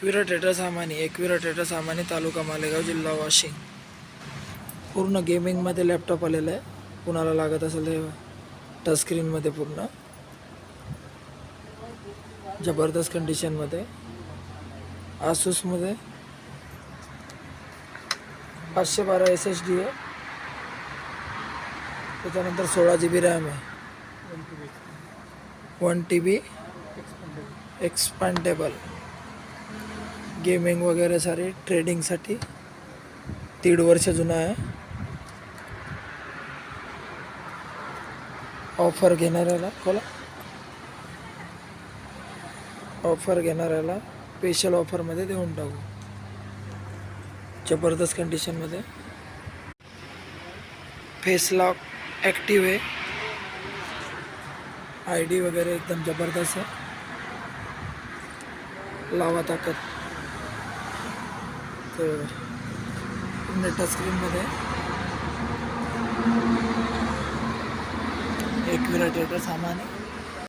Ekvira trader सामानी, तालुका मालेगाव, जिल्हा वाशिम. पूर्ण गेमिंगमध्ये लॅपटॉप आलेला आहे. कुणाला लागत असेल ते टचस्क्रीनमध्ये पूर्ण जबरदस्त कंडिशनमध्ये. आसूसमध्ये 512 SSD आहे. त्याच्यानंतर 16 GB रॅम आहे. 1 TB एक्सपांडेबल. गेमिंग वगैरे सारी ट्रेडिंगसाठी 1.5 वर्ष जुना आहे. ऑफर घेणाऱ्याला स्पेशल ऑफरमध्ये देऊन टाकू. जबरदस्त कंडिशनमध्ये. फेस लॉक ॲक्टिव्ह आहे. ID वगैरे एकदम जबरदस्त आहे. लावा ताकद. तर टच स्क्रीनमध्ये एकविरा ट्रेडर सामान आहे.